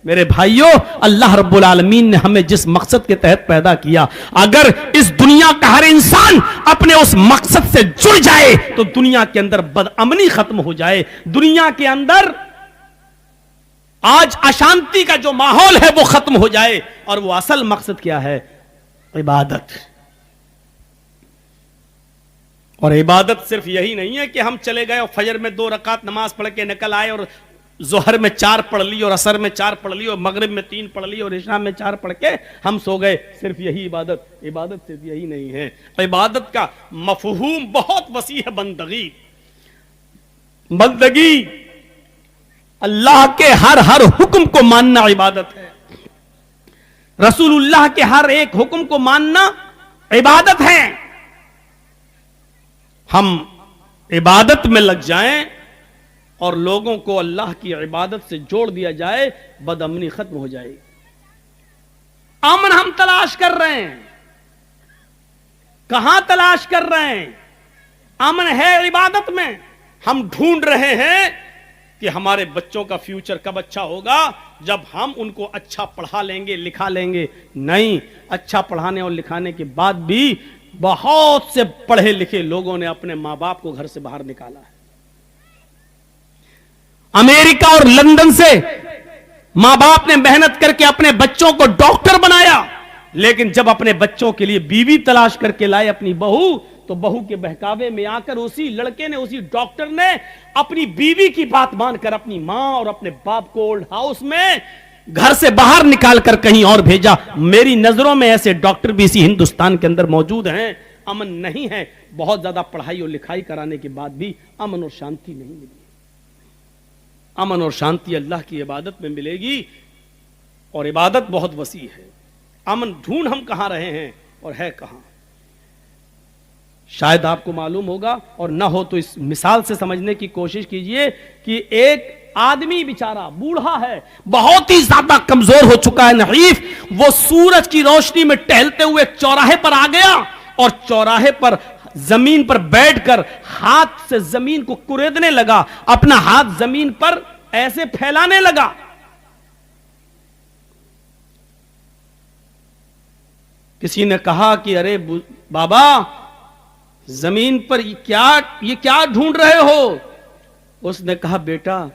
मेरे भाइयों, अल्लाह रब्बुल आलमीन ने हमें जिस मकसद के तहत पैदा किया, अगर इस दुनिया का हर इंसान अपने उस मकसद से जुड़ जाए तो दुनिया के अंदर बदअमनी खत्म हो जाए। दुनिया के अंदर आज अशांति का जो माहौल है वो खत्म हो जाए। और वो असल मकसद क्या है? इबादत। और इबादत सिर्फ यही नहीं है कि हम चले गए और फजर में 2 रकात नमाज पढ़ के निकल आए और जोहर में 4 पढ़ ली और असर में 4 पढ़ ली और मगरिब में 3 पढ़ ली और इशा में 4 पढ़ के हम सो गए। सिर्फ यही इबादत? इबादत सिर्फ यही नहीं है। इबादत का मफहूम बहुत वसी है। बंदगी अल्लाह के हर हुक्म को मानना इबादत है। रसूलुल्लाह के हर एक हुक्म को मानना इबादत है। हम इबादत में लग जाएं और लोगों को अल्लाह की इबादत से जोड़ दिया जाए, बदअमनी खत्म हो जाएगी। अमन हम तलाश कर रहे हैं। कहां तलाश कर रहे हैं? अमन है इबादत में। हम ढूंढ रहे हैं कि हमारे बच्चों का फ्यूचर कब अच्छा होगा, जब हम उनको अच्छा पढ़ा लेंगे, लिखा लेंगे। नहीं, अच्छा पढ़ाने और लिखाने के बाद भी बहुत से पढ़े लिखे लोगों ने अपने मां बाप को घर से बाहर निकाला है। अमेरिका और लंदन से मां बाप ने मेहनत करके अपने बच्चों को डॉक्टर बनाया, लेकिन जब अपने बच्चों के लिए बीवी तलाश करके लाए, अपनी बहू, तो बहू के बहकावे में आकर उसी लड़के ने, उसी डॉक्टर ने अपनी बीवी की बात मानकर अपनी मां और अपने बाप को ओल्ड हाउस में घर से बाहर निकालकर कहीं और भेजा। मेरी नजरों में ऐसे डॉक्टर भी इसी हिंदुस्तान के अंदर मौजूद हैं। अमन नहीं है। बहुत ज्यादा पढ़ाई और लिखाई कराने के बाद भी अमन और शांति नहीं मिली। अमन और शांति अल्लाह की इबादत में मिलेगी, और इबादत बहुत वसी है। अमन ढूंढ हम कहां रहे हैं और है कहां? शायद आपको मालूम होगा, और ना हो तो इस मिसाल से समझने की कोशिश कीजिए कि एक आदमी बेचारा बूढ़ा है, बहुत ही ज्यादा कमजोर हो चुका है, नहीफ। वो सूरज की रोशनी में टहलते हुए चौराहे पर आ गया और चौराहे पर जमीन पर बैठकर हाथ से जमीन को कुरेदने लगा, अपना हाथ जमीन पर ऐसे फैलाने लगा। किसी ने कहा कि अरे बाबा, जमीन पर ये क्या ढूंढ रहे हो? उसने कहा, बेटा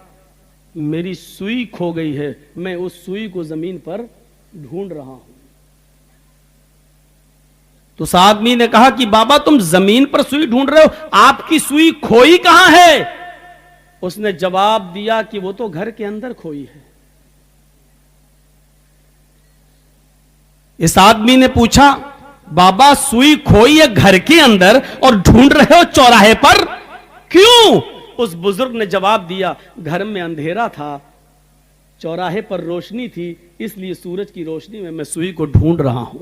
मेरी सुई खो गई है, मैं उस सुई को जमीन पर ढूंढ रहा हूं। तो उस आदमी ने कहा कि बाबा तुम जमीन पर सुई ढूंढ रहे हो, आपकी सुई खोई कहां है? उसने जवाब दिया कि वो तो घर के अंदर खोई है। इस आदमी ने पूछा, बाबा सुई खोई है घर के अंदर और ढूंढ रहे हो चौराहे पर, क्यों? उस बुजुर्ग ने जवाब दिया, घर में अंधेरा था, चौराहे पर रोशनी थी, इसलिए सूरज की रोशनी में मैं सुई को ढूंढ रहा हूं।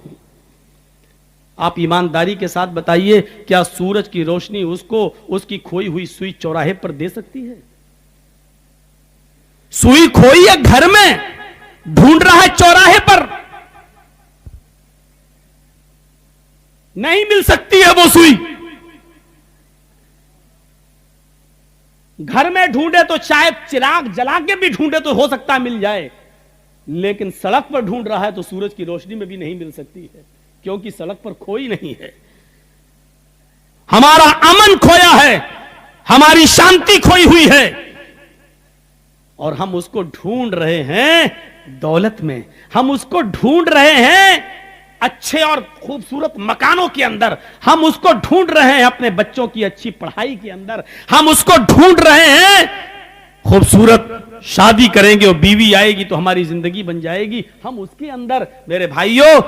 आप ईमानदारी के साथ बताइए, क्या सूरज की रोशनी उसको उसकी खोई हुई सुई चौराहे पर दे सकती है? सुई खोई है घर में, ढूंढ रहा है चौराहे पर, नहीं मिल सकती है वो सुई। घर में ढूंढे तो शायद चिराग जला के भी ढूंढे तो हो सकता है मिल जाए, लेकिन सड़क पर ढूंढ रहा है तो सूरज की रोशनी में भी नहीं मिल सकती है, क्योंकि सड़क पर खोई नहीं है। हमारा अमन खोया है, हमारी शांति खोई हुई है, और हम उसको ढूंढ रहे हैं दौलत में, हम उसको ढूंढ रहे हैं अच्छे और खूबसूरत मकानों के अंदर, हम उसको ढूंढ रहे हैं अपने बच्चों की अच्छी पढ़ाई के अंदर, हम उसको ढूंढ रहे हैं खूबसूरत शादी करेंगे और बीवी आएगी तो हमारी जिंदगी बन जाएगी, हम उसके अंदर। मेरे भाइयों,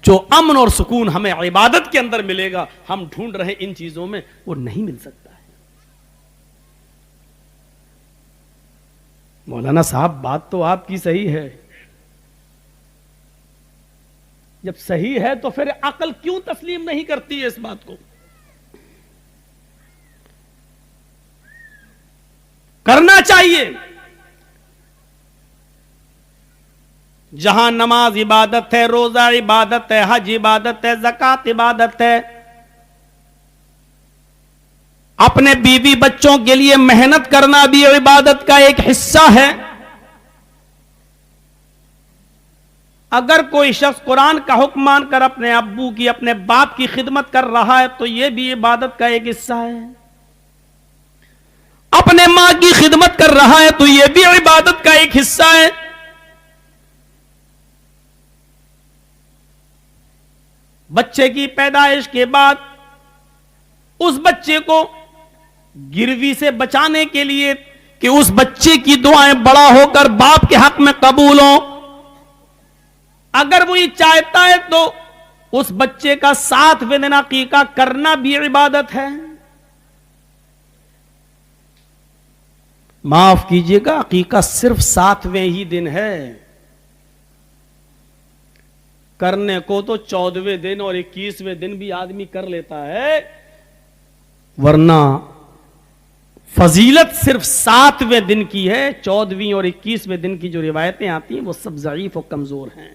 जो अमन और सुकून हमें इबादत के अंदर मिलेगा, हम ढूंढ रहे इन चीजों में, वो नहीं मिल सकता है। मौलाना साहब, बात तो आपकी सही है। जब सही है तो फिर अकल क्यों तस्लीम नहीं करती है इस बात को? करना चाहिए। जहां नमाज इबादत है, रोजा इबादत है, हज इबादत है, ज़कात इबादत है, अपने बीवी बच्चों के लिए मेहनत करना भी इबादत का एक हिस्सा है। अगर कोई शख्स कुरान का हुक्म मानकर अपने अब्बू की, अपने बाप की खिदमत कर रहा है तो यह भी इबादत का एक हिस्सा है। अपने मां की खिदमत कर रहा है तो यह भी इबादत का एक हिस्सा है। बच्चे की पैदाइश के बाद उस बच्चे को गिरवी से बचाने के लिए कि उस बच्चे की दुआएं बड़ा होकर बाप के हक में कबूल हो, अगर वो ये चाहता है तो उस बच्चे का 7वें दिन अकीका करना भी इबादत है। माफ कीजिएगा, अकीका सिर्फ 7वें ही दिन है, करने को तो 14वें दिन और 21वें दिन भी आदमी कर लेता है, वरना फजीलत सिर्फ 7वें दिन की है। 14वीं और 21वें दिन की जो रिवायतें आती हैं वो सब ज़ईफ और कमजोर हैं।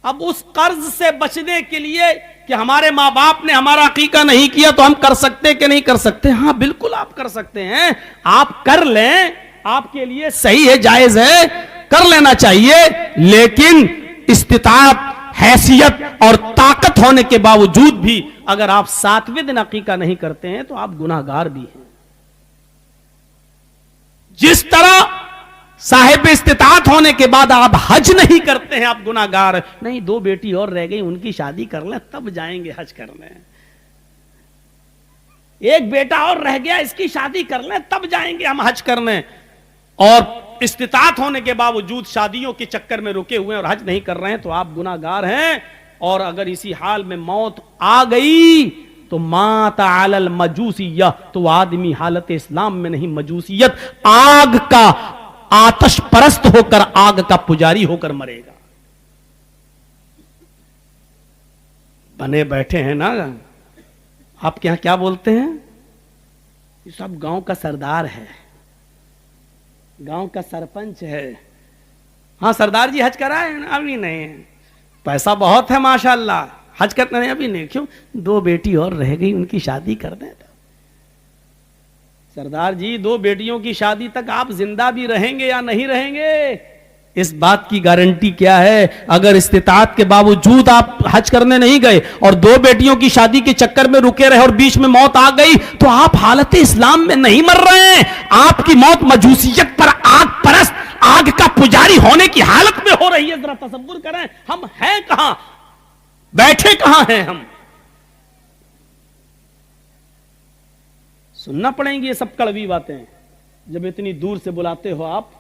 अब उस कर्ज से बचने के लिए कि हमारे मां बाप ने हमारा अकीका नहीं किया तो हम कर सकते कि नहीं कर सकते? हां बिल्कुल आप कर सकते हैं, आप कर लें, आपके लिए सही है, जायज है, कर लेना चाहिए। लेकिन इस्तिताअत, हैसियत और ताकत होने के बावजूद भी अगर आप 7वें दिन अकीका नहीं करते हैं तो आप गुनाहगार भी हैं। जिस तरह साहिब इस्तिताअत होने के बाद आप हज नहीं करते हैं, आप गुनाहगार नहीं। 2 बेटी और रह गई, उनकी शादी कर लें तब जाएंगे हज करने। 1 बेटा और रह गया, इसकी शादी कर लें तब जाएंगे हम हज करने। और इस्तिताअत होने के बावजूद शादियों के चक्कर में रुके हुए और हज नहीं कर रहे हैं तो आप गुनाहगार हैं। और अगर इसी हाल में मौत आ गई तो माता अलल मजूसिय्या, तो आदमी हालत इस्लाम में नहीं, मजूसियत, आग का आतश परस्त होकर, आग का पुजारी होकर मरेगा। बने बैठे हैं ना, आपके यहां क्या बोलते हैं? ये सब गांव का सरदार है, गांव का सरपंच है। हाँ सरदार जी हज कराए? अभी नहीं, पैसा बहुत है माशाल्लाह, हज करते नहीं, अभी नहीं। क्यों? 2 बेटी और रह गई, उनकी शादी कर दें। सरदार जी 2 बेटियों की शादी तक आप जिंदा भी रहेंगे या नहीं रहेंगे, इस बात की गारंटी क्या है? अगर इस्तिताअत के बावजूद आप हज करने नहीं गए और 2 बेटियों की शादी के चक्कर में रुके रहे और बीच में मौत आ गई तो आप हालत इस्लाम में नहीं मर रहे हैं, आपकी मौत मजूसियत पर, आग परस्त, आग का पुजारी होने की हालत में हो रही है। जरा तसव्वुर करें, हम हैं कहां, बैठे कहां हैं हम? सुनना पड़ेंगी ये सब कड़वी बातें। जब इतनी दूर से बुलाते हो आप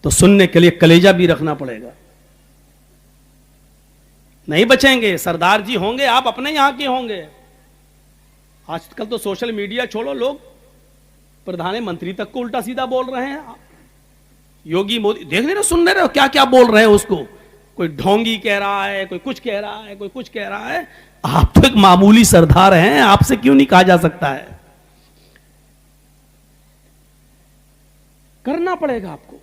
तो सुनने के लिए कलेजा भी रखना पड़ेगा। नहीं बचेंगे। सरदार जी होंगे, आप अपने यहां के होंगे। आजकल तो सोशल मीडिया छोड़ो, लोग प्रधानमंत्री तक को उल्टा सीधा बोल रहे हैं। योगी मोदी देख रहे हो, सुन रहे हो क्या क्या बोल रहे हैं उसको? कोई ढोंगी कह रहा है, कोई कुछ कह रहा है, कोई कुछ कह रहा है। आप तो एक मामूली सरदार हैं, आपसे क्यों नहीं कहा जा सकता है? करना पड़ेगा आपको।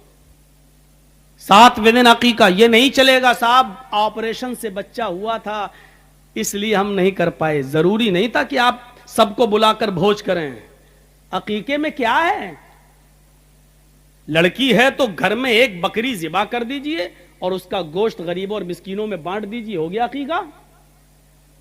7वें दिन अकीका। ये नहीं चलेगा साहब ऑपरेशन से बच्चा हुआ था इसलिए हम नहीं कर पाए। जरूरी नहीं था कि आप सबको बुलाकर भोज करें। अकीके में क्या है? लड़की है तो घर में 1 बकरी ज़िबा कर दीजिए और उसका गोश्त गरीबों और मिस्कीनों में बांट दीजिए, हो गया अकीका।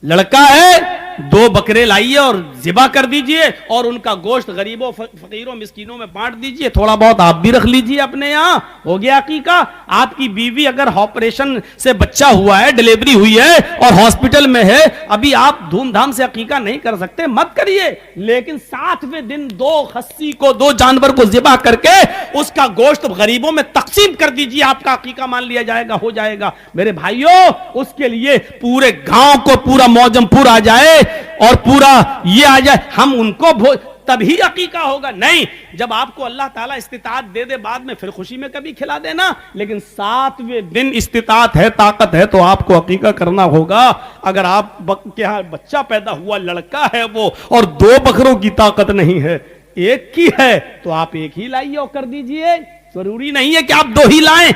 लड़का है 2 बकरे लाइए और ज़िबा कर दीजिए और उनका गोश्त गरीबों, फकीरों, मिस्कीनों में बांट दीजिए, थोड़ा बहुत आप भी रख लीजिए अपने यहां, हो गया अकीका। आपकी बीवी अगर ऑपरेशन से बच्चा हुआ है, डिलीवरी हुई है और हॉस्पिटल में है, अभी आप धूमधाम से अकीका नहीं कर सकते, मत करिए। लेकिन 7वें दिन 2 खस्सी को, 2 जानवर को ज़िबा करके उसका गोश्त गरीबों में तकसीम कर दीजिए, आपका अकीका मान लिया जाएगा, हो जाएगा। मेरे भाइयों, उसके लिए पूरे गांव को पूरा मौजमपुर आ जाए और पूरा ये आ जाए, हम उनको तभी अकीका होगा। नहीं, जब आपको अल्लाह ताला इस्तिताअत दे दे बाद में फिर खुशी में कभी खिला देना। लेकिन 7वें दिन इस्तिताअत है, ताकत है तो आपको अकीका करना होगा। अगर आप के यहाँ बच्चा पैदा हुआ, लड़का है वो, और 2 बकरों की ताकत नहीं है, 1 की है, तो आप 1 ही लाइए और कर दीजिए। जरूरी नहीं है कि आप 2 ही लाएं।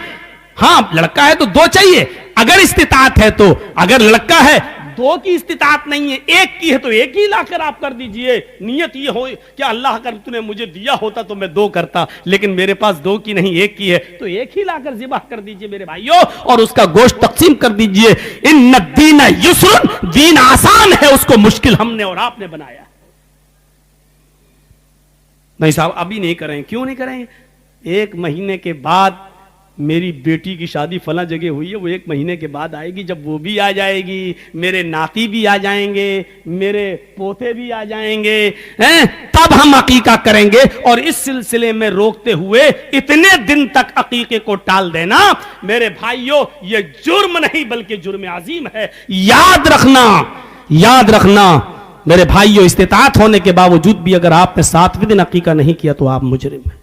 हाँ, लड़का है तो 2 चाहिए अगर इस्तिताअत है तो। अगर लड़का है दो की इस्तिताअत नहीं है, एक की है तो एक ही लाकर आप कर दीजिए। नियत ये हो कि अल्लाह अगर तूने मुझे दिया होता तो मैं दो करता, लेकिन मेरे पास दो की नहीं एक की है, तो एक ही लाकर ज़िबह कर दीजिए मेरे भाइयों, और उसका गोश्त तकसीम कर दीजिए। इन्ना दीन युस्रुन, दीन आसान है, उसको मुश्किल हमने और आपने बनाया। नहीं साहब अभी नहीं करें, क्यों नहीं करें? 1 महीने के बाद मेरी बेटी की शादी फला जगह हुई है, वो 1 महीने के बाद आएगी। जब वो भी आ जाएगी, मेरे नाती भी आ जाएंगे, मेरे पोते भी आ जाएंगे, हैं? तब हम अकीका करेंगे। और इस सिलसिले में रोकते हुए इतने दिन तक अकीके को टाल देना मेरे भाइयों, ये जुर्म नहीं बल्कि जुर्म अजीम है। याद रखना, याद रखना मेरे भाइयों, इस्तिताअत होने के बावजूद भी अगर आपने 7वें दिन अकीका नहीं किया तो आप मुजरिम हैं।